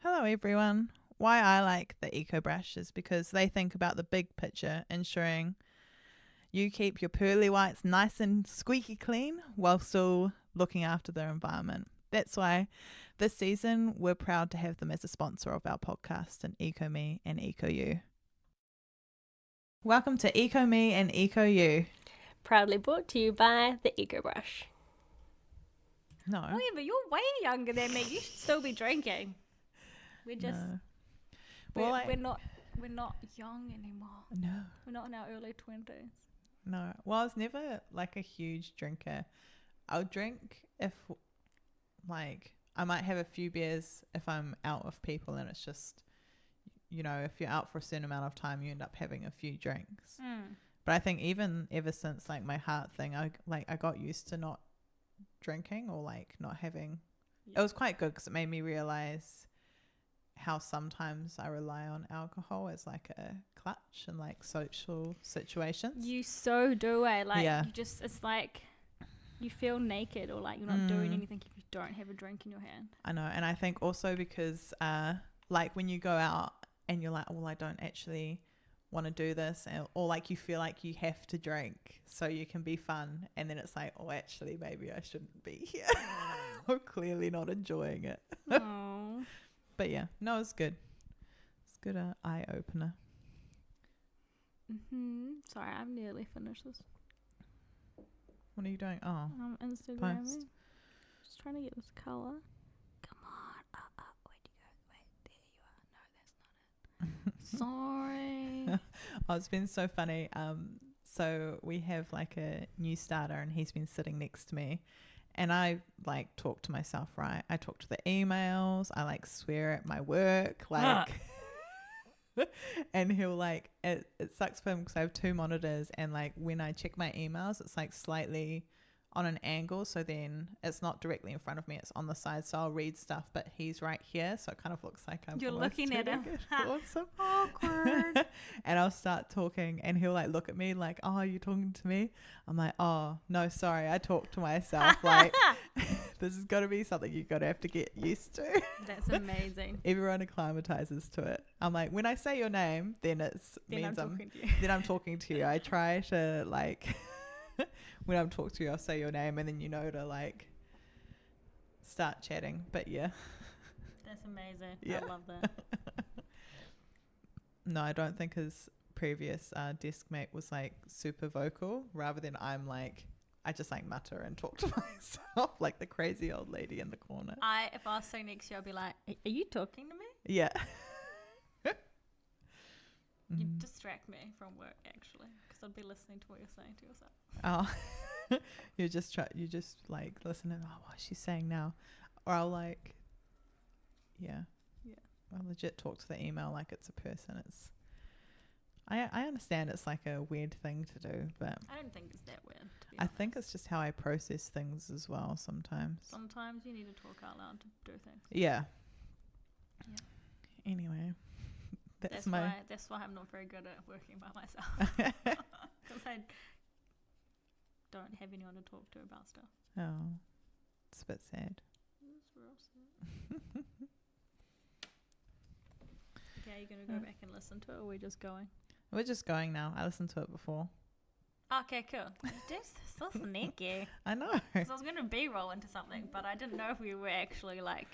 Hello everyone. Why I like the EcoBrush is because they think about the big picture, ensuring you keep your pearly whites nice and squeaky clean while still looking after the environment. That's why this season we're proud to have them as a sponsor of our podcast and EcoMe and EcoYou. Welcome to EcoMe and EcoYou. Proudly brought to you by the EcoBrush. No. Oh yeah, but you're way younger than me. You should still be drinking. We're just No. we're not young anymore. No. We're not in our early 20s. No. Well, I was never like a huge drinker. I'll drink if like I might have a few beers if I'm out with people and it's just, you know, if you're out for a certain amount of time you end up having a few drinks. But I think even ever since like my heart thing, I got used to not drinking or like not having. It was quite good because it made me realize how sometimes I rely on alcohol as like a clutch in like social situations. You so do, eh? Like Yeah. you just, it's like you feel naked or like you're not doing anything if you don't have a drink in your hand. I know, and I think also because like when you go out and you're like, well, I don't actually want to do this, or like you feel like you have to drink so you can be fun, and then it's like, oh, actually maybe I shouldn't be here. I'm clearly not enjoying it. Oh. But yeah, no, it's good. It's good eye opener. Sorry, I've nearly finished this. What are you doing? Oh, Instagramming. post. Just trying to get this colour. Come on. Where'd you go? Wait, there you are. No, that's not it. Sorry. Oh, it's been so funny. So we have like a new starter and he's been sitting next to me and I like talk to myself, right? I talk to the emails. I like swear at my work, like, and he'll like, it sucks for him because I have two monitors and like when I check my emails, it's like slightly on an angle. So then it's not directly in front of me. It's on the side. So I'll read stuff, but he's right here. So it kind of looks like I'm You're looking at him. Awesome. Awkward. And I'll start talking and he'll like look at me like, oh, are you talking to me? I'm like, oh, no, sorry. I talk to myself. Like, this has got to be something you're going to have to get used to. That's amazing. Everyone acclimatizes to it. I'm like, when I say your name, then means I'm talking to you. Then I'm talking to you. I try to like, when I'm talking to you, I'll say your name and then you know to like start chatting. But yeah. That's amazing. Yeah. I love that. No, I don't think his previous desk mate was like super vocal, rather than I'm like, I just like mutter and talk to myself like the crazy old lady in the corner. If I was sitting next to you, I'd be like, are you talking to me? Yeah. You distract me from work actually, because I'd be listening to what you're saying to yourself. Oh, you just like listen to, oh, what she's saying now, or I'll like, yeah. I'll legit talk to the email like it's a person. I understand it's like a weird thing to do, but I don't think it's that weird, to be I honest. think it's just how I process things as well sometimes. Sometimes you need to talk out loud to do things. Yeah. Anyway, that's why I'm not very good at working by myself, because I don't have anyone to talk to about stuff. Oh, it's a bit sad. It's real sad. Okay, you're gonna go back and listen to it, or are we just going? We're just going now. I listened to it before. Okay, cool. This so sneaky. I know. Because I was gonna B-roll into something, but I didn't know if we were actually like.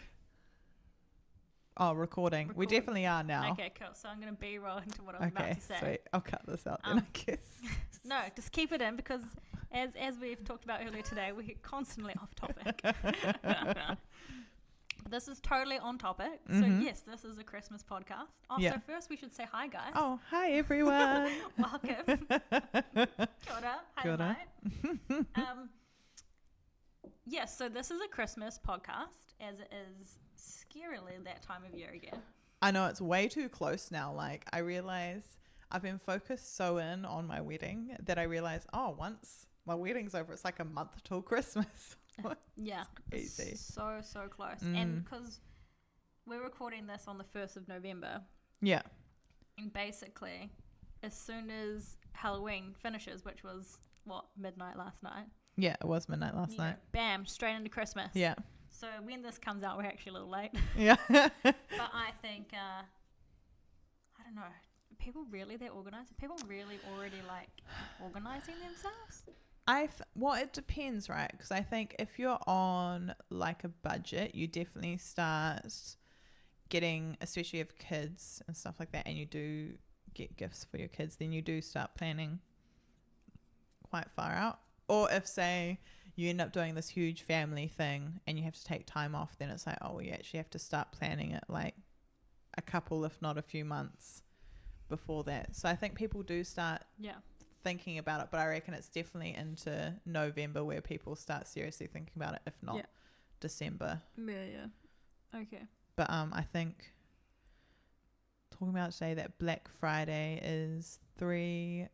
Oh, recording. We definitely are now. Okay, cool. So I'm gonna B-roll into what I was about to say. Sweet. I'll cut this out then, I guess. No, just keep it in, because as we've talked about earlier today, we're constantly off topic. This is totally on topic. So yes, this is a Christmas podcast. So first we should say hi, guys. Oh, hi everyone. Welcome. Kia ora. Hi, Kia ora. Yes, so this is a Christmas podcast, as it is scarily that time of year again. I know, it's way too close now. Like, I realize I've been focused so in on my wedding that I realize, oh, once my wedding's over, it's like a month till Christmas. Yeah, crazy. So close. And because we're recording this on the 1st of November. Yeah. And basically, as soon as Halloween finishes, which was, midnight last night? Yeah, it was midnight last night. Bam, straight into Christmas. Yeah. So when this comes out, we're actually a little late. Yeah. But I think, I don't know, people really, they're organised? People really already like organising themselves? Well, it depends, right? Because I think if you're on like a budget, you definitely start getting, especially if kids and stuff like that, and you do get gifts for your kids, then you do start planning quite far out. Or if, say, you end up doing this huge family thing and you have to take time off, then it's like, oh, well, you actually have to start planning it like a couple, if not a few months before that. So I think people do start thinking about it, but I reckon it's definitely into November where people start seriously thinking about it, if not December. Okay. But I think talking about today that Black Friday is 3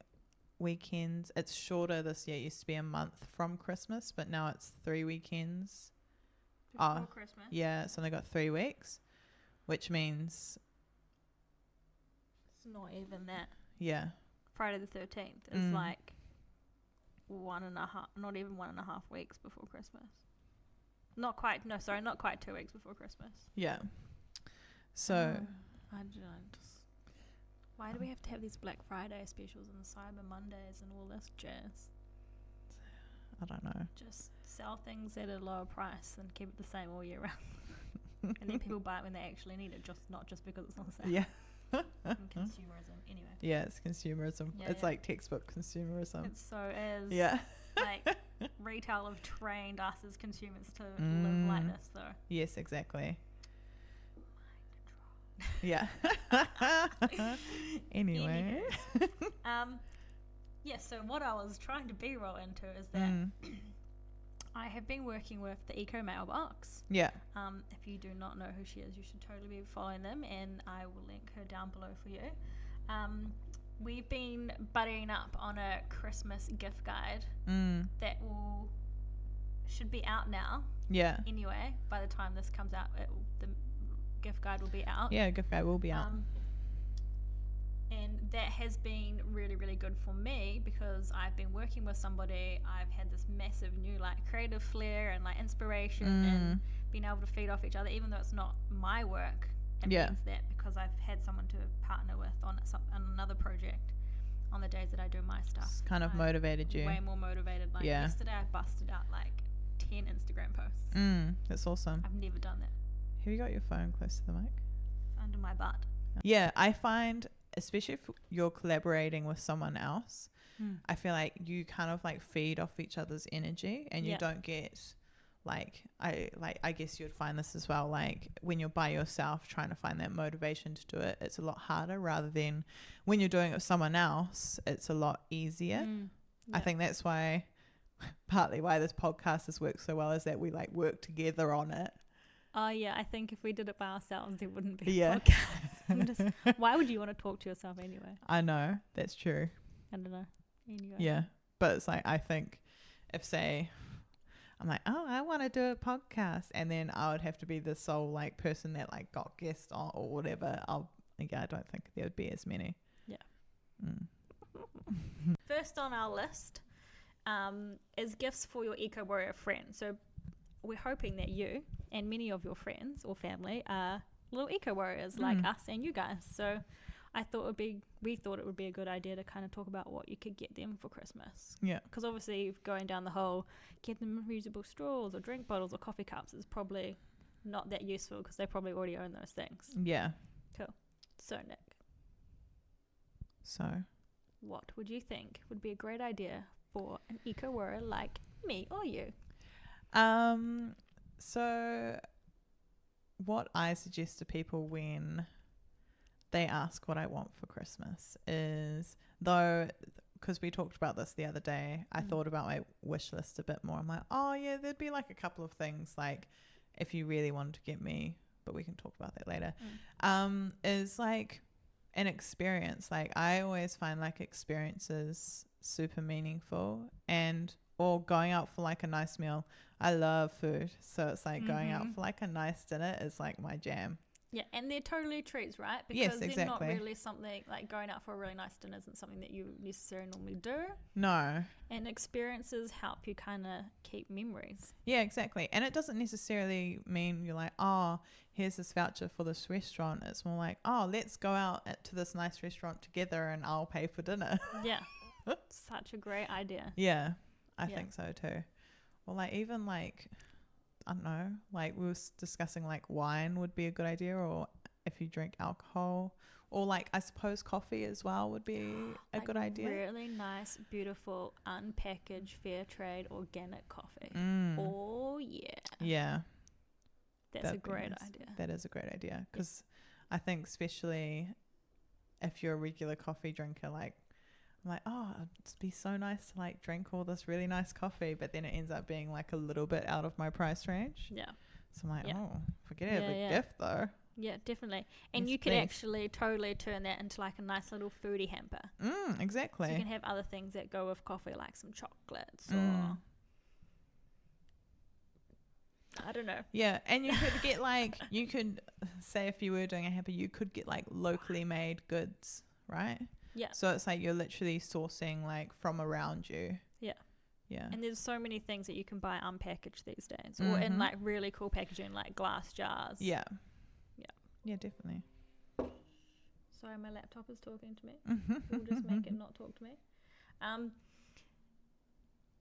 weekends. It's shorter this year. It used to be a month from Christmas, but now it's 3 weekends Before Christmas? Yeah, it's only got 3 weeks, which means it's not even that. Yeah. Friday the 13th is like 1.5, not even 1.5 weeks before Christmas. Not quite 2 weeks before Christmas. Yeah. So why do we have to have these Black Friday specials and Cyber Mondays and all this jazz? I don't know. Just sell things at a lower price and keep it the same all year round. And then people buy it when they actually need it, not just because it's on sale. Yeah. And consumerism, anyway. Yeah, it's consumerism. It's like textbook consumerism. It's so as like retail have trained us as consumers to live like this, though. Yes, exactly. Yeah. Anyway. So what I was trying to b-roll into is that I have been working with the ecomailbox. Yeah. If you do not know who she is, you should totally be following them, and I will link her down below for you. We've been buddying up on a Christmas gift guide that should be out now. Yeah. Anyway, by the time this comes out, the gift guide will be out. Yeah, gift guide will be out. And that has been really, really good for me because I've been working with somebody. I've had this massive new like creative flair and like inspiration and being able to feed off each other, even though it's not my work. It means that because I've had someone to partner with on another project on the days that I do my stuff. It's kind of motivated you. Way more motivated. Like yesterday I busted out like 10 Instagram posts. That's awesome. I've never done that. Have you got your phone close to the mic? It's under my butt. Yeah, I find, especially if you're collaborating with someone else, I feel like you kind of like feed off each other's energy and you don't get I guess you'd find this as well, like when you're by yourself trying to find that motivation to do it, it's a lot harder, rather than when you're doing it with someone else, it's a lot easier. I think that's partly why this podcast has worked so well, is that we like work together on it. Oh yeah, I think if we did it by ourselves, there wouldn't be a podcast. Why would you want to talk to yourself anyway? I know, that's true. I don't know. Anyway. Yeah, but it's like, I think if, say, I'm like, oh, I want to do a podcast, and then I would have to be the sole like person that like got guests on or whatever, I don't think there would be as many. Yeah. First on our list is gifts for your eco warrior friend. So we're hoping that you and many of your friends or family are little eco warriors like us and you guys. So we thought it would be a good idea to kind of talk about what you could get them for Christmas. Yeah. Because obviously going down the whole get them reusable straws or drink bottles or coffee cups is probably not that useful because they probably already own those things. Yeah. Cool. So Nick. So. What would you think would be a great idea for an eco warrior like me or you? So what I suggest to people when they ask what I want for Christmas is, though, because we talked about this the other day, I thought about my wish list a bit more. I'm like, oh yeah, there'd be like a couple of things like if you really wanted to get me, but we can talk about that later, is like an experience. Like I always find like experiences super meaningful, or going out for like a nice meal. I love food, so it's like going out for like a nice dinner is like my jam. Yeah, and they're totally treats, right? Yes, Because they're not exactly. really something like going out for a really nice dinner isn't something that you necessarily normally do. No. And experiences help you kind of keep memories. Yeah, exactly. And it doesn't necessarily mean you're like, oh, here's this voucher for this restaurant. It's more like, oh, let's go out to this nice restaurant together and I'll pay for dinner. Yeah. Such a great idea. Yeah, I Yeah. think so too. Or like even like, I don't know, like we were discussing like wine would be a good idea, or if you drink alcohol, or like I suppose coffee as well would be a Like good idea. Really nice, beautiful, unpackaged, fair trade, organic coffee. Mm. Oh, yeah. Yeah, That's a that'd be great nice. idea. That is a great idea, because I think especially if you're a regular coffee drinker, like I'm like, oh, it'd be so nice to like drink all this really nice coffee, but then it ends up being like a little bit out of my price range. Yeah. So I'm like, Yeah. oh, forget it, a gift though. Yeah, definitely. And Yes, you could please. actually totally turn that into like a nice little foodie hamper. Exactly. So you can have other things that go with coffee, like some chocolates or I don't know. Yeah, and you could get like, you could say if you were doing a hamper, you could get like locally made goods, right? Yeah. So it's like you're literally sourcing like from around you. Yeah. Yeah. And there's so many things that you can buy unpackaged these days, or in like really cool packaging, like glass jars. Yeah. Yeah. Yeah, definitely. Sorry, my laptop is talking to me. We'll just make it not talk to me.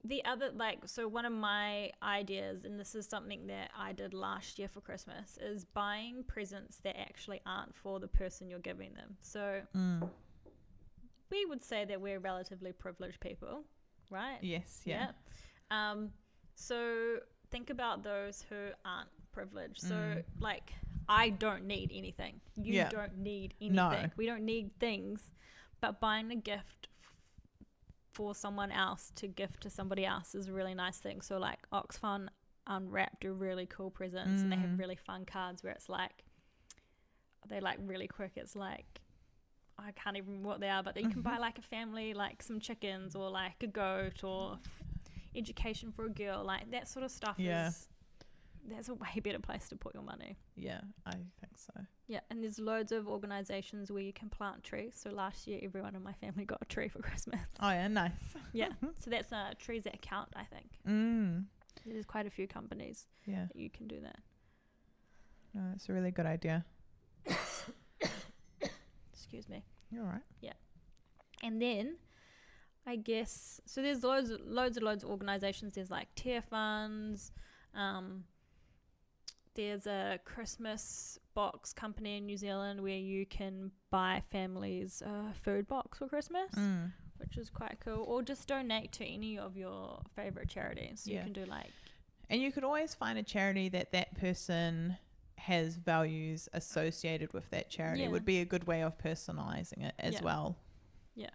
The other, so one of my ideas, and this is something that I did last year for Christmas, is buying presents that actually aren't for the person you're giving them. So we would say that we're relatively privileged people, right? Yes. Yeah. So think about those who aren't privileged. So like, I don't need anything. You don't need anything. No. We don't need things, but buying a gift for someone else to gift to somebody else is a really nice thing. So like Oxfam Unwrapped do really cool presents and they have really fun cards where it's like, they're like really quick. It's like, I can't even remember what they are, but you can buy like a family, like some chickens or like a goat or education for a girl, like that sort of stuff that's a way better place to put your money. Yeah, I think so. Yeah, and there's loads of organisations where you can plant trees. So last year, everyone in my family got a tree for Christmas. Oh yeah, nice. Yeah, so that's trees that count, I think. There's quite a few companies that you can do that. No, it's a really good idea. Excuse me. You're all right. Yeah. And then I guess, so there's loads of organisations. There's like tier funds. There's a Christmas box company in New Zealand where you can buy families a food box for Christmas, which is quite cool. Or just donate to any of your favourite charities. You can do like... And you could always find a charity that person has values associated with that charity. It would be a good way of personalising it as well. Yeah,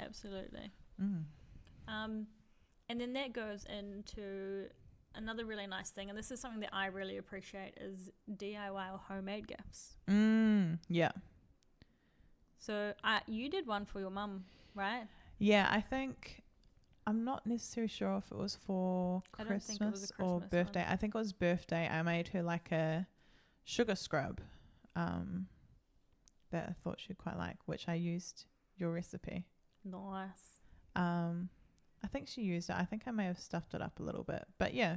absolutely. And then that goes into... Another really nice thing, and this is something that I really appreciate, is DIY or homemade gifts. Yeah. So you did one for your mum, right? Yeah, I think, I'm not necessarily sure if it was for Christmas or birthday. One. I think it was birthday. I made her like a sugar scrub that I thought she'd quite like, which I used your recipe. Nice. I think she used it. I think I may have stuffed it up a little bit. But yeah,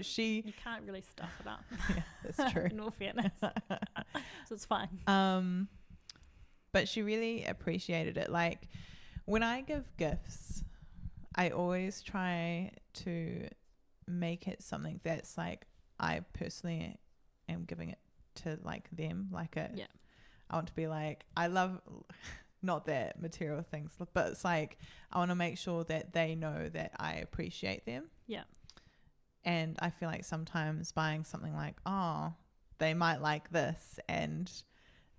she You can't really stuff it up. Yeah, that's true. In all fairness. So it's fine. But she really appreciated it. Like, when I give gifts, I always try to make it something that's like, I personally am giving it to like them. Like I want to be like, I love... Not that material things, but it's like I want to make sure that they know that I appreciate them. Yeah. And I feel like sometimes buying something like, oh, they might like this, and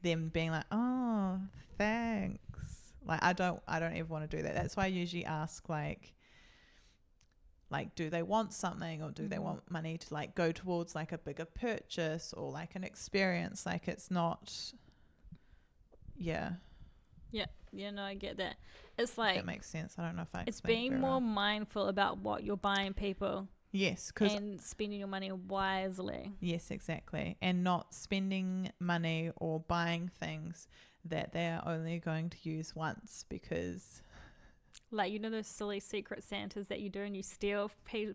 them being like, oh, thanks. Like I don't ever want to do that. That's why I usually ask like do they want something, or do they want money to like go towards like a bigger purchase or like an experience? Like it's not. Yeah. Yeah, no, I get that. It's like... That makes sense. I don't know if I It's being more mindful about what you're buying people. Yes, because and spending your money wisely. yes, exactly, and not spending money or buying things that they are only going to use once because Like, you know those silly secret Santas that you do and you steal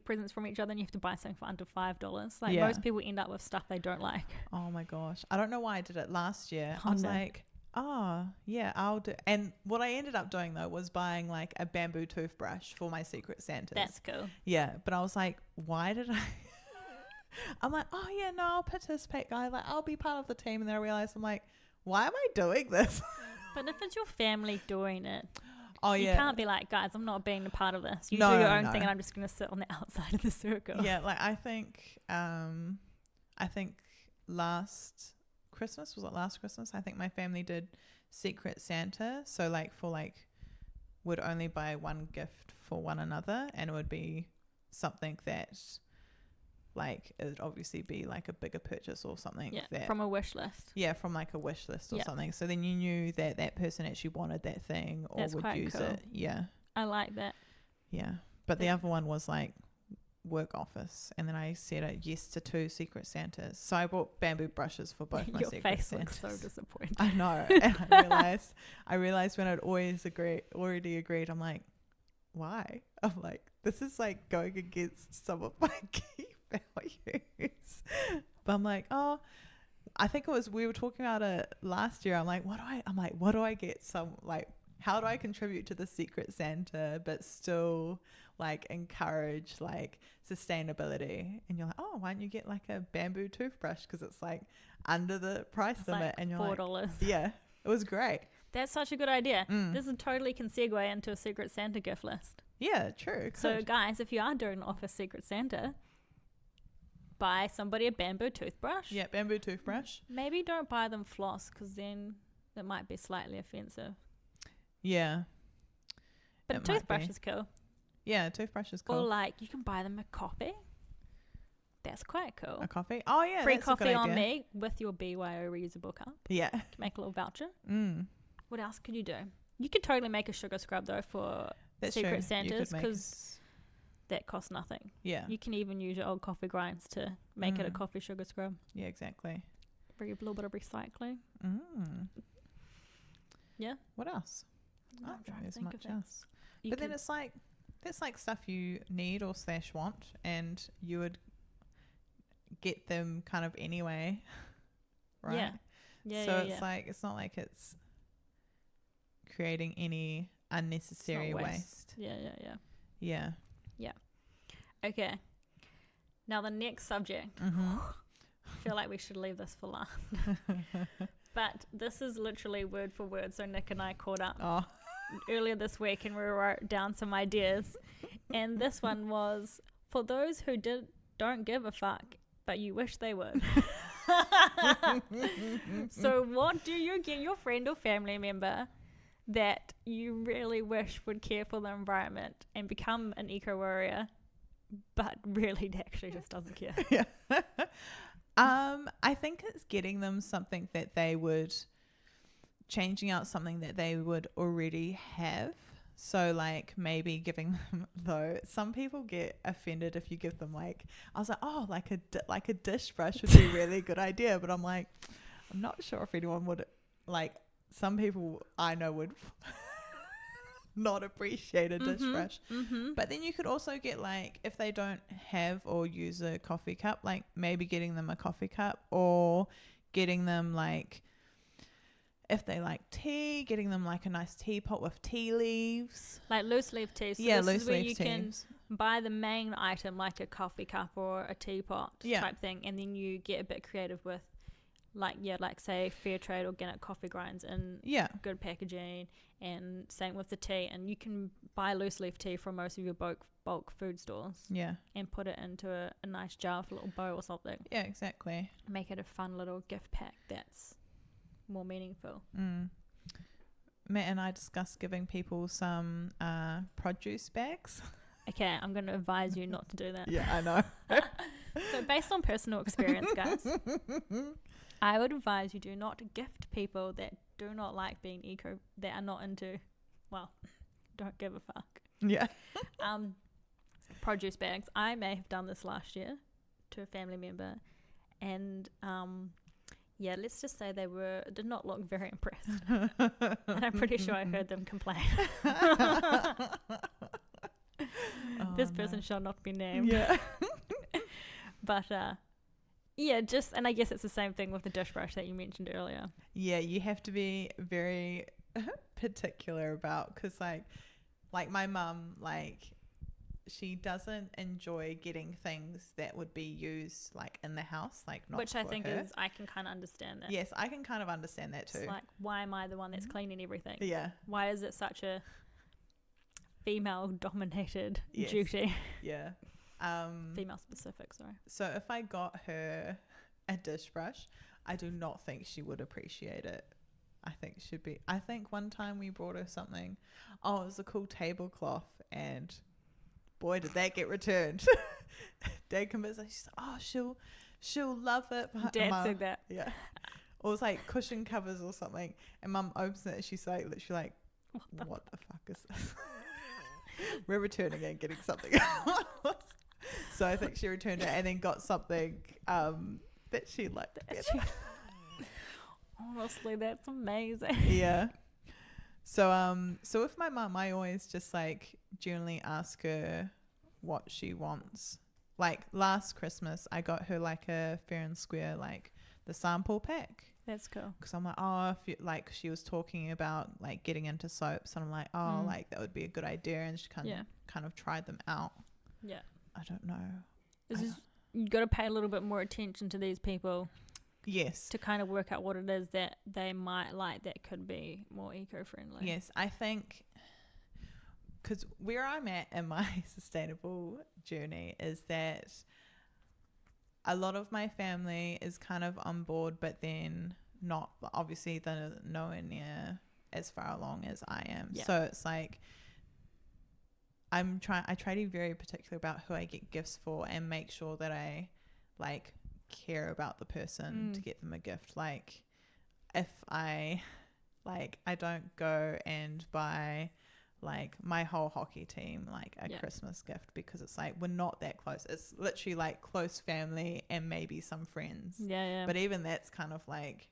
presents from each other and you have to buy something for under $5? Like, Yeah. most people end up with stuff they don't like. oh my gosh, I don't know why I did it last year. Oh, I was no. like, oh yeah, I'll do. And what I ended up doing though was buying like a bamboo toothbrush for my secret Santas. That's cool. Yeah, but I was like, why did I? I'm like, oh yeah, no, I'll participate, guys. Like, I'll be part of the team. And then I realized I'm like, why am I doing this? But if it's your family doing it, Oh you yeah, can't be like, guys, I'm not being a part of this. You No, do your no, own no. thing and I'm just going to sit on the outside of the circle. yeah. Like I think last Christmas, was it last Christmas? I think my family did Secret Santa. So like would only buy one gift for one another, and it would be something that like it would obviously be like a bigger purchase or something. Yeah, that, from a wish list. yeah, from like a wish list or Yeah. something. So then you knew that that person actually wanted that thing or That's would quite use cool. it. Yeah, I like that. yeah. But the Yeah. other one was like work office, and then I said yes to 2 Secret Santas. So I bought bamboo brushes for both my Your Secret face Santas. looks so disappointed. I know, and I realized when I'd already agreed. I'm like, why? I'm like, this is like going against some of my key values. But I'm like, oh, I think we were talking about it last year. I'm like, what do I get? How do I contribute to the Secret Santa but still like encourage like sustainability? And you're like, oh, why don't you get like a bamboo toothbrush, because it's like under the price It's limit, like and you're $4. like, yeah, it was great. That's such a good idea. Mm. This is totally can segue into a Secret Santa gift list. Yeah, true. So, Good. guys, if you are doing an office Secret Santa, buy somebody a bamboo toothbrush. Yeah, bamboo toothbrush. Maybe don't buy them floss, because then it might be slightly offensive. Yeah. But It a might toothbrush be. is cool. Yeah, toothbrush is Or cool. like you can buy them a coffee. That's quite cool. A coffee. Oh yeah, Free that's a good coffee on idea. me with your BYO reusable cup. Yeah. Make a little voucher. Mm. What else could you do? You could totally make a sugar scrub though for That's Secret true. You Santas, could make 'cause that costs nothing. yeah. You can even use your old coffee grinds to make it a Mm. coffee sugar scrub. Yeah, exactly. Bring a little bit of recycling. Mm. Yeah. What else? I I'm don't think trying to there's think much of things. else. You But then could- it's like that's like stuff you need or / want, and you would get them kind of anyway, right? Yeah. Yeah, so yeah, it's yeah. like it's not like it's creating any unnecessary waste. Yeah, yeah, yeah. Yeah. Okay. Now the next subject. Mm-hmm. I feel like we should leave this for last. But this is literally word for word. So Nick and I caught up Oh. earlier this week and we wrote down some ideas. And this one was for those who don't give a fuck, but you wish they would. So what do you get your friend or family member that you really wish would care for the environment and become an eco warrior, but really actually just doesn't care? Yeah. I think it's getting them something that they would, changing out something that they would already have. So like maybe giving them, though some people get offended if you give them like, I was like, oh, like a dish brush would be a really good idea, but I'm like, I'm not sure if anyone would, like some people I know would not appreciate a dish brush. Mm-hmm. But then you could also get like, if they don't have or use a coffee cup, like maybe getting them a coffee cup, or getting them like, if they like tea, getting them like a nice teapot with tea leaves. Like loose leaf tea. So Yeah, this loose is where leaf you can buy the main item like a coffee cup or a teapot type thing, and then you get a bit creative with like say fair trade organic coffee grinds and good packaging, and same with the tea. And you can buy loose leaf tea from most of your bulk food stores and put it into a nice jar with a little bow or something. Yeah, exactly. Make it a fun little gift pack that's more meaningful. Matt and I discussed giving people some produce bags. Okay, I'm going to advise you not to do that. Yeah, I know. So based on personal experience, guys, I would advise you do not gift people that do not like being eco, that are not into, well, don't give a fuck. Yeah. produce bags. I may have done this last year to a family member, and yeah, let's just say they did not look very impressed. And I'm pretty sure I heard them complain. This person shall not be named. Yeah. But yeah, and I guess it's the same thing with the dish brush that you mentioned earlier. Yeah, you have to be very particular about, because like my mum, like she doesn't enjoy getting things that would be used like in the house, like not Which I for think her. is, I can kind of understand that. Yes, I can kind of understand that too. It's like, why am I the one that's cleaning everything? Yeah. Why is it such a female-dominated Yes. duty? Yeah. Female specific, sorry. So if I got her a dish brush, I do not think she would appreciate it. I think one time we brought her something. Oh, it was a cool tablecloth, and boy, did that get returned. Dad convinced her. She's like, oh, she'll love it. Dad said that. Yeah. Or it was like cushion covers or something. And Mum opens it and she's like, literally like, what the fuck is this? We're returning it and getting something else. So I think she returned it and then got something that she liked better. Honestly, that's amazing. Yeah. So with my mum, I always just like generally ask her what she wants. Like last Christmas, I got her like a fair and square, like the sample pack. That's cool. Because I'm like, oh, if you, like she was talking about like getting into soaps, and I'm like, oh, like that would be a good idea, and she kind of tried them out. Yeah. I don't know. You got to pay a little bit more attention to these people. Yes. To kind of work out what it is that they might like that could be more eco-friendly. Yes, I think because where I'm at in my sustainable journey is that a lot of my family is kind of on board, but then not, obviously they're nowhere near as far along as I am. Yeah. So it's like I try to be very particular about who I get gifts for and make sure that I like care about the person to get them a gift. Like if I don't go and buy like my whole hockey team like a Christmas gift, because it's like we're not that close. It's literally like close family and maybe some friends. Yeah. But even that's kind of like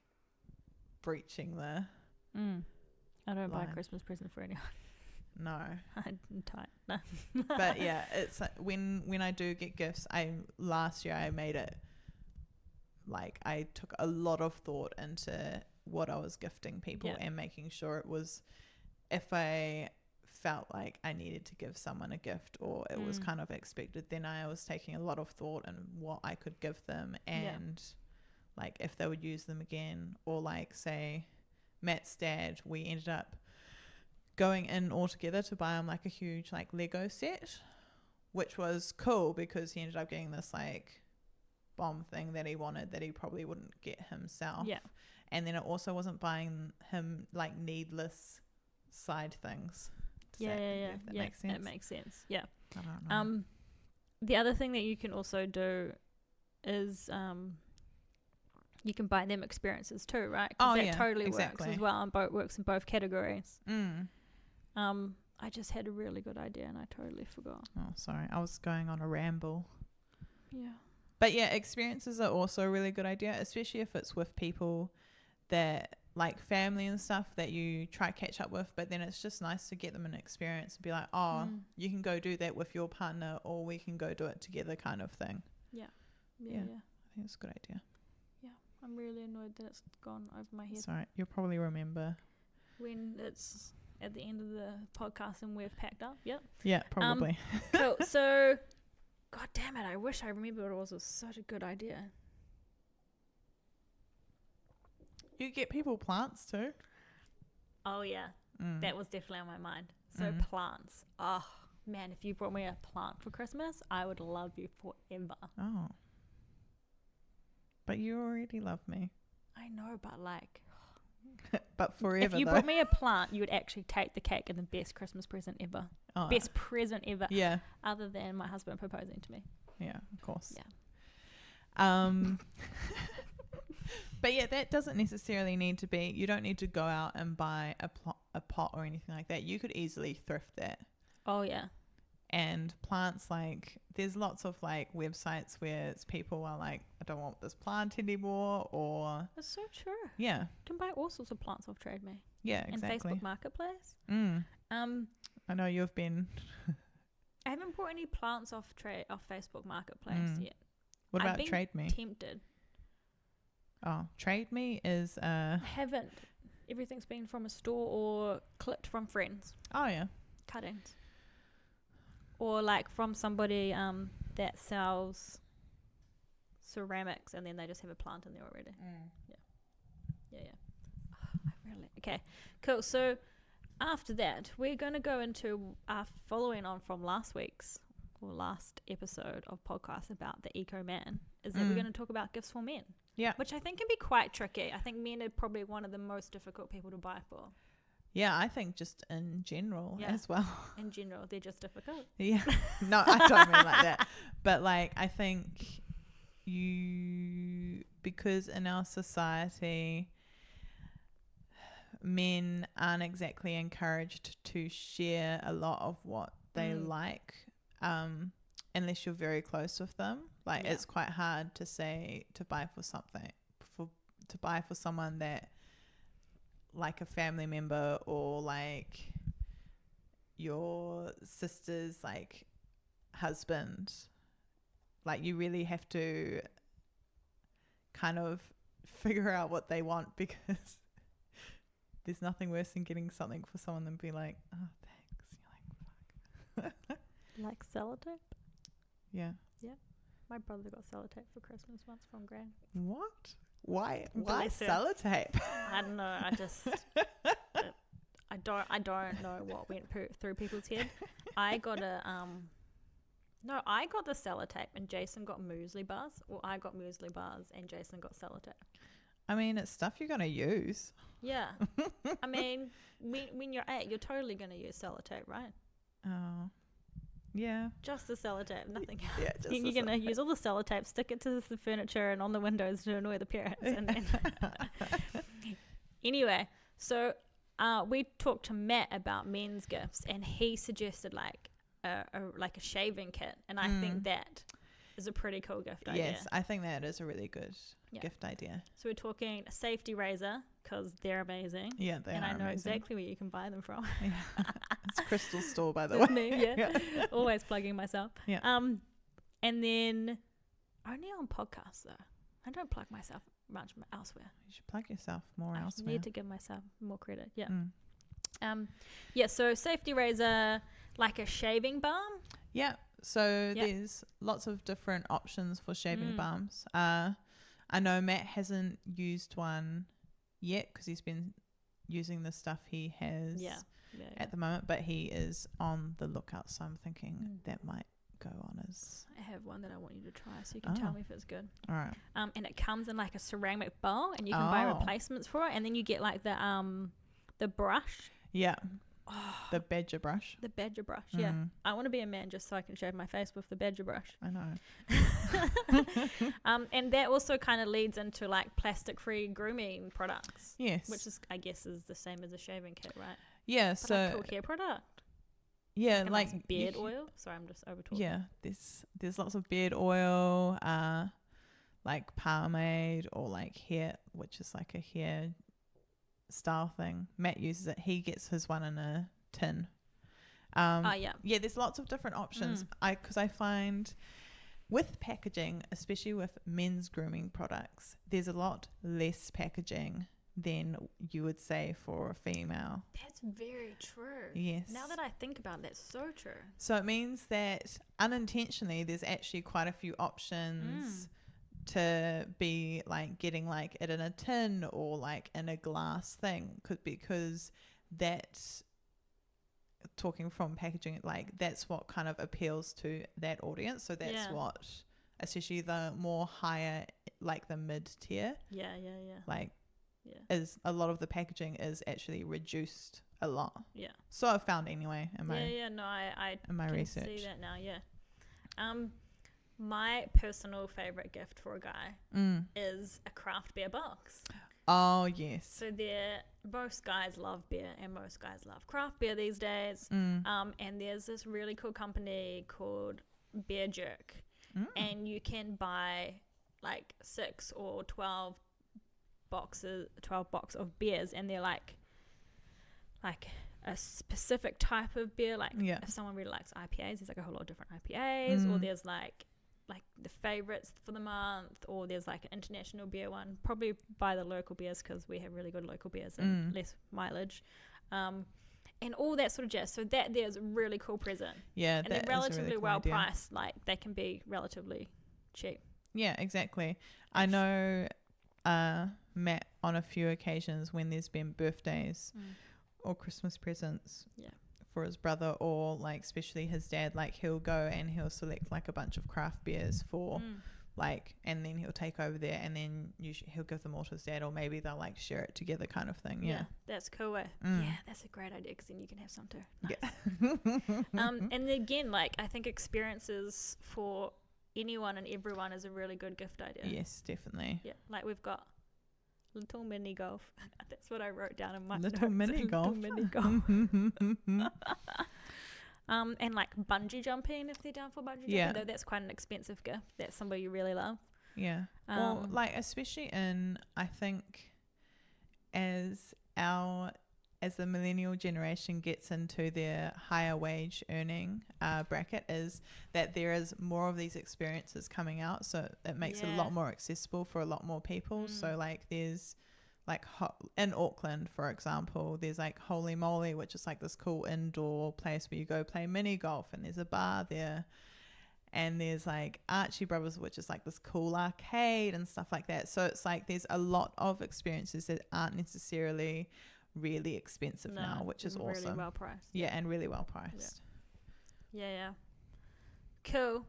breaching the I don't buy a Christmas present for anyone. No. I'm tight. No. But yeah, it's like when I do get gifts, last year I made it like I took a lot of thought into what I was gifting people and making sure it was, if I felt like I needed to give someone a gift or it was kind of expected, then I was taking a lot of thought in what I could give them and like if they would use them again. Or like say Matt's dad, we ended up going in all together to buy him like a huge like Lego set, which was cool because he ended up getting this like bomb thing that he wanted that he probably wouldn't get himself. Yeah. And then it also wasn't buying him like needless side things. That makes sense. It makes sense. Yeah. I don't know. The other thing that you can also do is you can buy them experiences too, right? That totally works as well, and works in both categories. I just had a really good idea and I totally forgot. Oh, sorry. I was going on a ramble. Yeah. But yeah, experiences are also a really good idea, especially if it's with people that like family and stuff that you try to catch up with, but then it's just nice to get them an experience and be like, oh, you can go do that with your partner or we can go do it together kind of thing. Yeah. I think it's a good idea. Yeah. I'm really annoyed that it's gone over my head. Sorry, you'll probably remember. When it's at the end of the podcast and we've packed up. Yep. Yeah, probably. Cool. So, God damn it, I wish I remembered what it was. It was such a good idea. You get people plants too. Oh, yeah. That was definitely on my mind. So, plants. Oh, man, if you brought me a plant for Christmas, I would love you forever. Oh. But you already love me. I know, but like... But forever, if you brought me a plant, you would actually take the cake and the best Christmas present ever. Oh. Best present ever. Yeah. Other than my husband proposing to me. Yeah, of course. Yeah. But yeah, that doesn't necessarily need to be, you don't need to go out and buy a pot or anything like that. You could easily thrift that. Oh, yeah. And plants, like there's lots of like websites where it's people are like, I don't want this plant anymore, or That's so true. yeah, You can buy all sorts of plants off Trade Me. yeah, And exactly. Facebook Marketplace. I know you've been. I haven't bought any plants off Facebook Marketplace yet. What I've about been Trade Me? Tempted. Oh, Trade Me is I haven't. Everything's been from a store or clipped from friends. oh yeah, Cuttings. Or like from somebody that sells ceramics and then they just have a plant in there already. Yeah. Okay, cool. So after that, we're going to go into following on from last episode of podcast about the Eco Man, is that we're going to talk about gifts for men. Yeah. Which I think can be quite tricky. I think men are probably one of the most difficult people to buy for. Yeah, I think just in general as well. In general, they're just difficult. Yeah. No, I don't mean like that. But like, I think because in our society, men aren't exactly encouraged to share a lot of what they like, unless you're very close with them. Like it's quite hard to say to buy for someone that, like a family member or like your sister's like husband. Like you really have to kind of figure out what they want, because there's nothing worse than getting something for someone and be like, oh, thanks. You're like, fuck. Like sellotape? Yeah. Yeah. My brother got sellotape for Christmas once from Gran. What? Why sellotape? I don't know. I don't know what went through people's head. I got the sellotape and Jason got muesli bars, or I got muesli bars and Jason got sellotape. I mean, it's stuff you're going to use. Yeah. I mean, when you're 8, you're totally going to use sellotape, right? Oh, yeah. Just the sellotape, nothing else. Yeah, just you're going to use all the sellotape, stick it to the furniture and on the windows to annoy the parents. And then anyway, so we talked to Matt about men's gifts, and he suggested like a shaving kit, and I think that is a pretty cool gift idea. Yes, I think that is a really good gift idea. So we're talking a safety razor, because they're amazing. Yeah, they and are I know amazing. exactly where you can buy them from. Yeah. It's Crystal Store, by the way. Yeah. Always plugging myself. Yeah. And then only on podcasts though. I don't plug myself much elsewhere. You should plug yourself more elsewhere. I need to give myself more credit. Yeah. So safety razor, like a shaving balm. Yeah. So there's lots of different options for shaving balms. I know Matt hasn't used one yet because he's been using the stuff he has at the moment, but he is on the lookout. So I'm thinking that might go on as... I have one that I want you to try, so you can tell me if it's good. All right. And it comes in like a ceramic bowl, and you can buy replacements for it, and then you get like the brush. Yeah. The badger brush. The badger brush, yeah. I want to be a man just so I can shave my face with the badger brush. I know. And that also kind of leads into like plastic-free grooming products. Yes. Which is, I guess, is the same as a shaving kit, right? Yeah, but so... a cool hair product. Yeah, like nice beard oil. Sorry, I'm just over talking. Yeah, there's lots of beard oil, like pomade, or like hair, which is like a hair style thing. Matt uses it. He gets his one in a tin. Yeah, there's lots of different options. Because I find with packaging, especially with men's grooming products, there's a lot less packaging than you would say for a female. That's very true. Yes. Now that I think about it, that's so true. So it means that unintentionally there's actually quite a few options to be like getting like it in a tin or like in a glass thing, because that's, talking from packaging, like that's what kind of appeals to that audience. So that's what, especially the more higher, like the mid tier, is a lot of the packaging is actually reduced a lot. Yeah. So I've found anyway in my I in my can research. See that now. Yeah. My personal favorite gift for a guy is a craft beer box. Oh, yes. So most guys love beer and most guys love craft beer these days. And there's this really cool company called Beer Jerk. And you can buy like 6 or 12 box of beers, and they're like a specific type of beer. Like if someone really likes IPAs, there's like a whole lot of different IPAs, or there's like the favorites for the month, or there's like an international beer one. Probably buy the local beers because we have really good local beers and less mileage, and all that sort of jazz. So that there's a really cool present. Yeah, and they're relatively well priced. Like they can be relatively cheap. Yeah, exactly. I know Matt on a few occasions when there's been birthdays or Christmas presents for his brother, or like especially his dad, like he'll go and he'll select like a bunch of craft beers for like, and then he'll take over there, and then usually he'll give them all to his dad, or maybe they'll like share it together kind of thing. Yeah, that's cool. Yeah, that's a great idea, because then you can have some too. Nice. And again, like I think experiences for anyone and everyone is a really good gift idea. Yes, definitely. Yeah, like we've got little mini golf. That's what I wrote down in my little notes. mini golf. Little mini golf. And like bungee jumping, if they're down for bungee jumping, though that's quite an expensive gift. That's somebody you really love. Yeah. Well, like especially in, I think, as the millennial generation gets into their higher wage earning bracket, is that there is more of these experiences coming out, so it makes it a lot more accessible for a lot more people. So like there's like in Auckland, for example, there's like Holy Moly, which is like this cool indoor place where you go play mini golf, and there's a bar there. And there's like Archie Brothers, which is like this cool arcade and stuff like that. So it's like there's a lot of experiences that aren't necessarily really expensive now, which is awesome. Really well priced. Yeah, and really well priced. Yeah. Cool.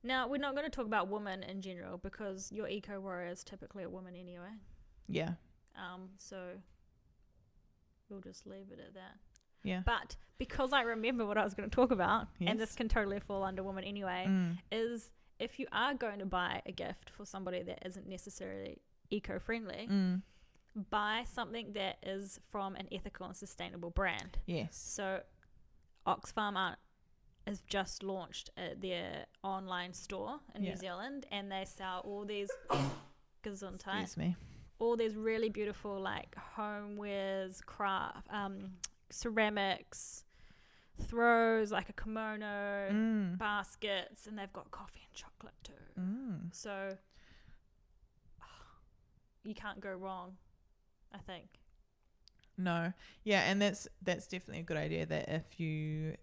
Now, we're not going to talk about women in general, because your eco warrior is typically a woman anyway. Yeah. So we'll just leave it at that. Yeah. But because I remember what I was going to talk about, and this can totally fall under women anyway, is if you are going to buy a gift for somebody that isn't necessarily eco-friendly, buy something that is from an ethical and sustainable brand. Yes. So Oxfam has just launched their online store in New Zealand, and they sell all these gesundheit. Excuse me. All these really beautiful like homewares, craft, ceramics, throws, like a kimono, baskets, and they've got coffee and chocolate too. So you can't go wrong, I think. No. Yeah, and that's definitely a good idea, that if you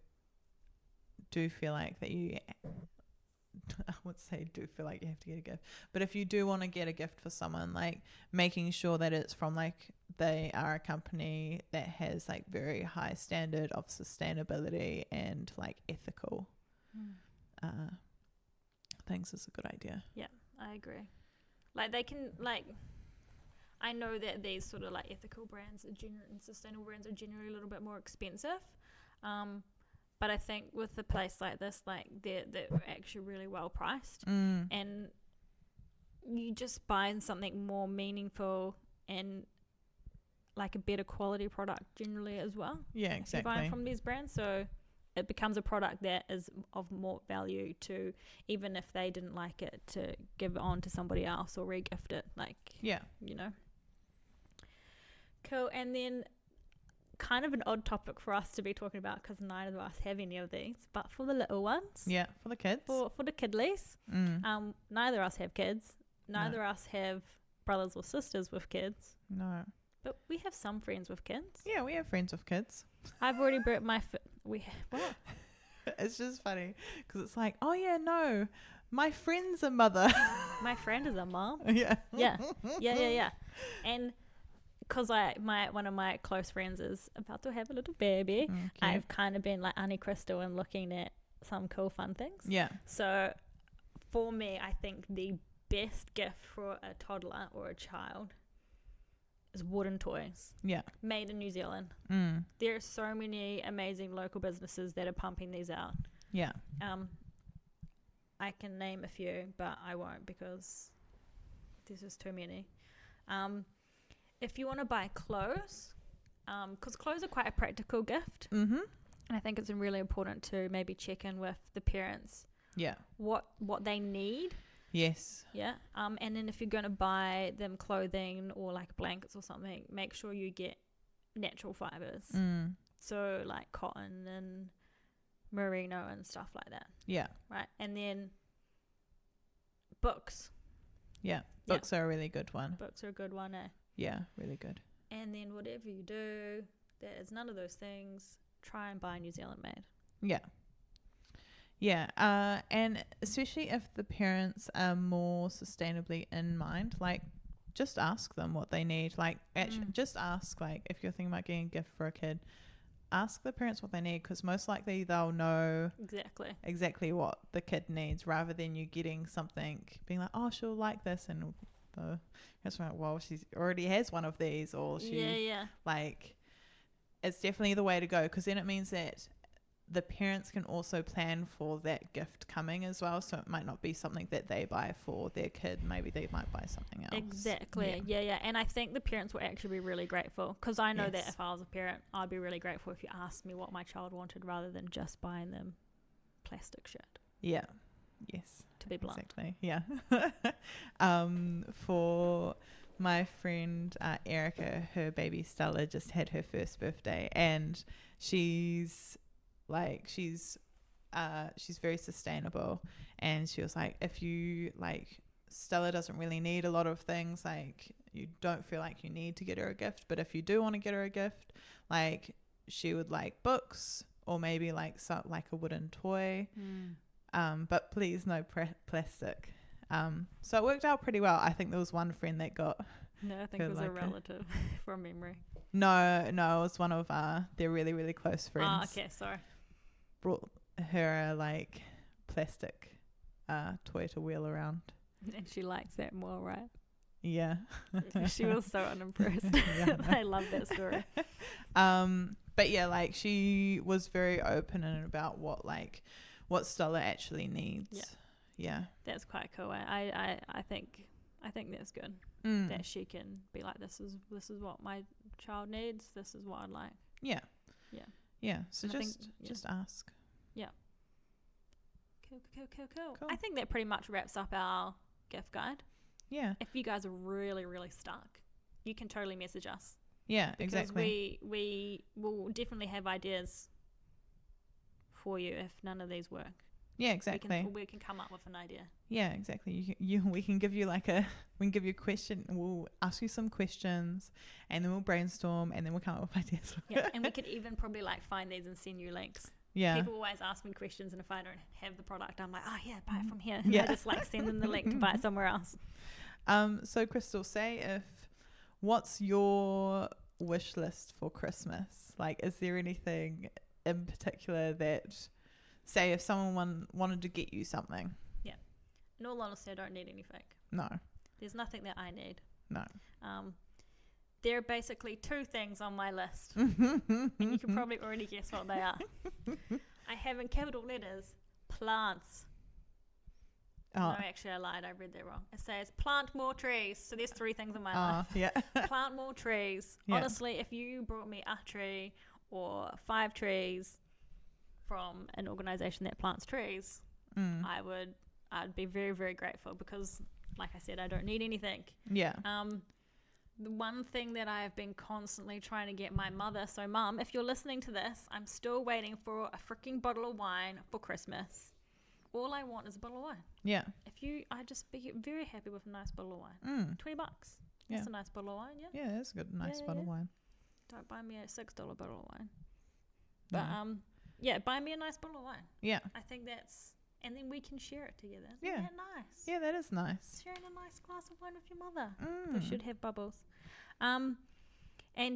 do feel like that you I would say do feel like you have to get a gift, but if you do want to get a gift for someone, like making sure that it's from like they are a company that has like very high standard of sustainability and like ethical things is a good idea. Yeah, I agree. Like they can, like, I know that these sort of like ethical brands and sustainable brands are generally a little bit more expensive, but I think with a place like this, like they're actually really well priced, and you just buy something more meaningful and like a better quality product generally as well. Yeah, exactly. If you're buying from these brands, so it becomes a product that is of more value to, even if they didn't like it, to give it on to somebody else or re-gift it. Like, yeah, you know. Cool. And then kind of an odd topic for us to be talking about, because neither of us have any of these, but for the little ones. Yeah, for the kids. For the kidlies. Neither of us have kids. Neither of us have brothers or sisters with kids. No. But we have some friends with kids. Yeah, we have friends with kids. I've already burnt my... what? It's just funny because it's like, oh yeah, no, my friend's a mother. My friend is a mom. Yeah. Yeah. And because one of my close friends is about to have a little baby, Okay. I've kind of been like Annie Crystal and looking at some cool fun things. Yeah. So for me, I think the best gift for a toddler or a child is wooden toys. Yeah. Made in New Zealand. There are so many amazing local businesses that are pumping these out. Yeah. I can name a few, but I won't because there's just too many. if you want to buy clothes, because clothes are quite a practical gift, Mm-hmm. and I think it's really important to maybe check in with the parents Yeah. what they need. Yes. Yeah. And then if you're going to buy them clothing or like blankets or something, make sure you get natural fibers. Mm. So like cotton and merino and stuff like that. Yeah. Right. And then books. Yeah. Books are a really good one. Books are a good one, eh? Yeah, really good. And then whatever you do that is none of those things, try and buy New Zealand made. Yeah. Yeah. And especially if the parents are more sustainably in mind, like just ask them what they need. Like actually just ask, like if you're thinking about getting a gift for a kid, ask the parents what they need, because most likely they'll know exactly what the kid needs, rather than you getting something being like, oh, she'll like this, and the parents are like, well, she already has one of these, or she like, it's definitely the way to go, because then it means that the parents can also plan for that gift coming as well. So it might not be something that they buy for their kid. Maybe they might buy something else. Exactly. Yeah. And I think the parents will actually be really grateful, because I know that if I was a parent, I'd be really grateful if you asked me what my child wanted rather than just buying them plastic shit. Yeah. Yes. To be blunt. Exactly. Yeah. For my friend Erica, her baby Stella just had her first birthday, and she's very sustainable, and she was like, if you like, Stella doesn't really need a lot of things, like you don't feel like you need to get her a gift, but if you do want to get her a gift, like she would like books, or maybe like a wooden toy, but please no plastic. So it worked out pretty well. I think there was one friend that got, no, I think it was like a relative from memory. No, it was one of their really, really close friends. Okay, sorry. Brought her like plastic toy to wheel around. And she likes that more, right? Yeah. She was so unimpressed. I love that story. But yeah, like she was very open about what Stella actually needs. Yeah. That's quite cool. I think that's good. That she can be like, this is what my child needs, this is what I'd like. Yeah. So just ask. Yeah. Cool. I think that pretty much wraps up our gift guide. Yeah. If you guys are really, really stuck, you can totally message us. Yeah, exactly. We will definitely have ideas for you if none of these work. Yeah, exactly. We can come up with an idea. Yeah, exactly. We can give you a question. We'll ask you some questions, and then we'll brainstorm, and then we'll come up with ideas. Yeah, and we could even probably find these and send you links. Yeah. People always ask me questions, and if I don't have the product, I'm like, oh yeah, buy it from here. And I just send them the link to buy it somewhere else. So Crystal, what's your wish list for Christmas? Like, is there anything in particular that, say, if someone wanted to get you something? Yeah. In all honesty, I don't need anything. No. There's nothing that I need. No. There are basically two things on my list. And you can probably already guess what they are. I have in capital letters, plants. Oh. No, actually I lied. I read that wrong. It says plant more trees. So there's three things in my life. Yeah. Plant more trees. Yeah. Honestly, if you brought me a tree or 5 trees from an organization that plants trees, I'd be very, very grateful, because like I said, I don't need anything. Yeah. The one thing that I have been constantly trying to get my mother, so Mum, if you're listening to this, I'm still waiting for a freaking bottle of wine for Christmas. All I want is a bottle of wine. Yeah. I'd just be very happy with a nice bottle of wine. $20. That's a nice bottle of wine, yeah? Yeah, that's a good, nice bottle of wine. Don't buy me a $6 bottle of wine. But, buy me a nice bottle of wine. Yeah. I think that's, and then we can share it together. Isn't that nice? Yeah, that is nice. Sharing a nice glass of wine with your mother. We should have bubbles. And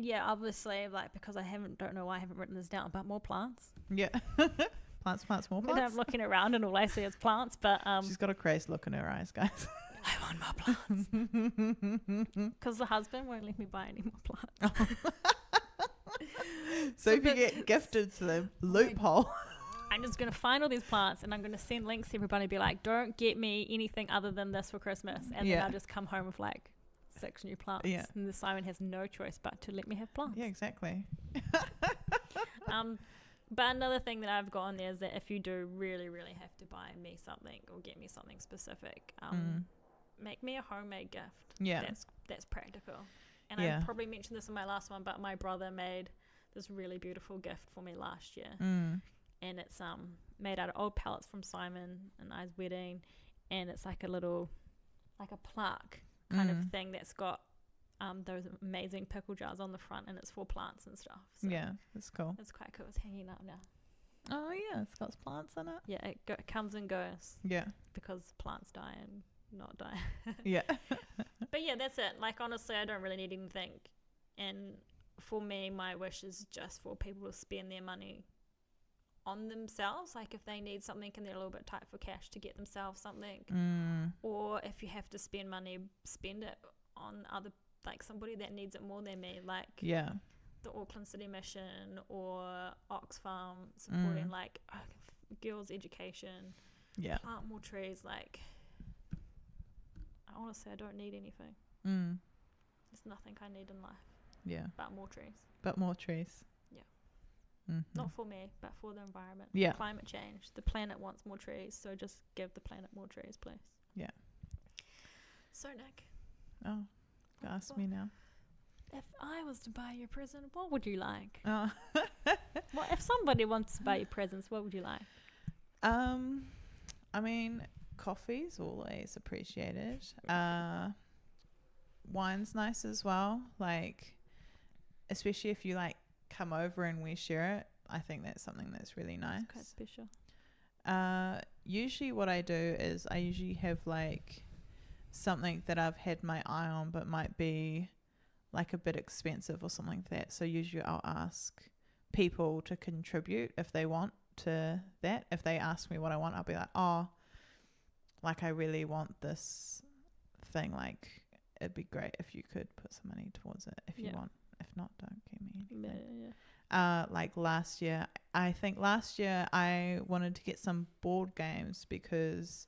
yeah, obviously, because don't know why I haven't written this down, but more plants. Yeah. Plants, more plants. I'm looking around and all I see is plants, but she's got a crazy look in her eyes, guys. I want more plants. Because the husband won't let me buy any more plants. So if you get gifted to them, loophole. I'm just going to find all these plants, and I'm going to send links to everybody and be like, don't get me anything other than this for Christmas. And then I'll just come home with 6 new plants. Yeah. And the Simon has no choice but to let me have plants. Yeah, exactly. But another thing that I've got on there is that if you do really, really have to buy me something or get me something specific, make me a homemade gift. Yeah. That's practical. And Yeah. I probably mentioned this in my last one, but my brother made this really beautiful gift for me last year. And it's made out of old pallets from Simon and I's wedding, and it's like a little, like a plaque kind of thing that's got those amazing pickle jars on the front, and it's for plants and stuff. So yeah, that's cool. it's quite cool. It's hanging up now. Oh yeah, it's got plants in it. Yeah, it comes and goes Yeah. because plants die and not die. Yeah. But yeah, that's it. Like, honestly, I don't really need anything. And for me, my wish is just for people to spend their money on themselves. Like, if they need something and they're a little bit tight for cash, to get themselves something. Or if you have to spend money, spend it on other, like somebody that needs it more than me. Like the Auckland City Mission or Oxfam supporting like girls' education. Yeah. Plant more trees. Like, honestly, I don't need anything. There's nothing I need in life. Yeah. But more trees. But more trees. Yeah. Not for me, but for the environment. Yeah. Climate change. The planet wants more trees, so just give the planet more trees, please. Yeah. So, Nick. Oh, ask me now. If I was to buy you a present, what would you like? Oh. Well, if somebody wants to buy you presents, what would you like? I mean, coffee's always appreciated. Wine's nice as well. Like, especially if you like come over and we share it, I think that's something that's really nice. It's quite special. Usually what I do is I usually have like something that I've had my eye on but might be like a bit expensive or something like that. So usually I'll ask people to contribute if they want to that. If they ask me what I want, I'll be like, oh, like I really want this thing. Like, it'd be great if you could put some money towards it if you want. If not, don't give me anything. Like last year I wanted to get some board games because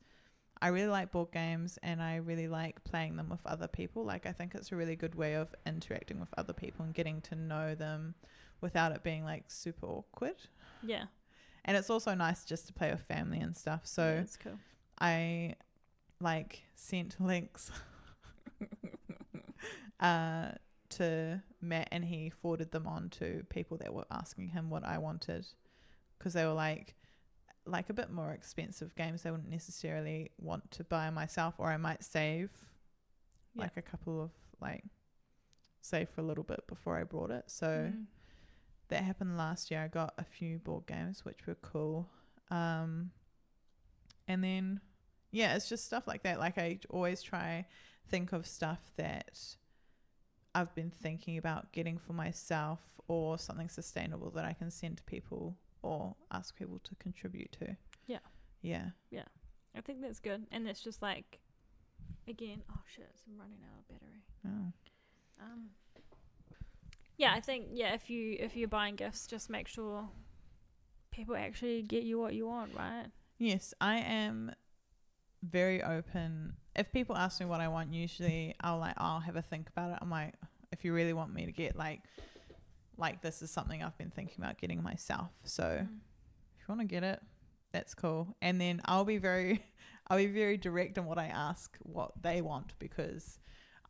I really like board games and I really like playing them with other people. Like, I think it's a really good way of interacting with other people and getting to know them without it being like super awkward. Yeah. And it's also nice just to play with family and stuff. So yeah, that's cool. I like sent links to Matt, and he forwarded them on to people that were asking him what I wanted, because they were like a bit more expensive games they wouldn't necessarily want to buy myself, or I might save like a couple of save for a little bit before I brought it. So that happened last year. I got a few board games which were cool, and then it's just stuff like that. Like, I always try think of stuff that I've been thinking about getting for myself, or something sustainable that I can send to people or ask people to contribute to. Yeah. I think that's good. And it's just like, again, oh shit, I'm running out of battery. I think if you're buying gifts, just make sure people actually get you what you want, right? Yes, I am very open. If people ask me what I want, usually I'll have a think about it. I'm like, if you really want me to get like this is something I've been thinking about getting myself. So if you want to get it, that's cool. And then I'll be very direct in what I ask what they want, because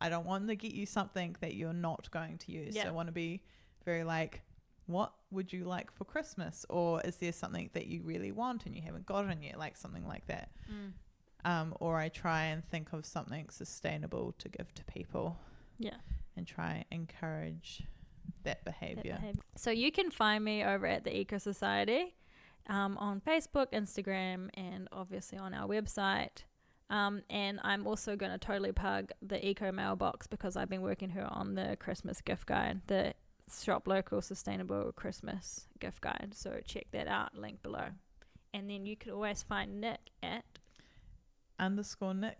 I don't want to get you something that you're not going to use. So I want to be very like, what would you like for Christmas? Or is there something that you really want and you haven't gotten yet? Like something like that. Or I try and think of something sustainable to give to people. Yeah. And try and encourage that behavior. So you can find me over at the Eco Society on Facebook, Instagram, and obviously on our website. And I'm also going to totally plug the Eco Mailbox, because I've been working her on the Christmas gift guide, the Shop Local Sustainable Christmas gift guide. So check that out, link below. And then you can always find Nick at _Nick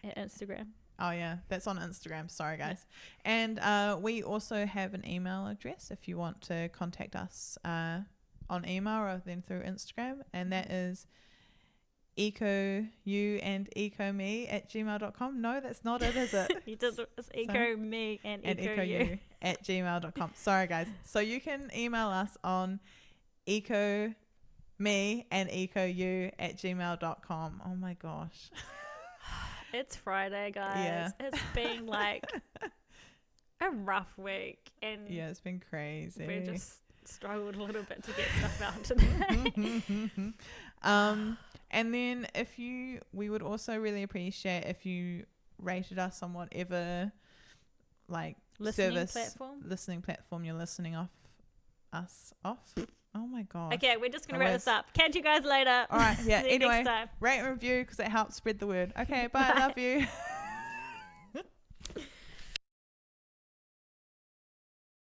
at Instagram. Oh yeah, that's on Instagram. Sorry guys. And we also have an email address if you want to contact us on email rather than through Instagram, and that is eco-you and eco-me at gmail.com. No, that's not it, is it? You did it's eco me and eco you at gmail.com. Sorry, guys. So you can email us on eco-me and eco-you at gmail.com. Oh my gosh. It's Friday, guys. Yeah. It's been like a rough week, and Yeah, it's been crazy. we just struggled a little bit to get stuff out today. And then we would also really appreciate if you rated us on whatever like Listening platform you're listening off. Oh my god. Okay, we're just gonna wrap this up. Catch you guys later. All right, yeah. See you Anyway, next time. rate and review because it helps spread the word. Okay, bye. Love you.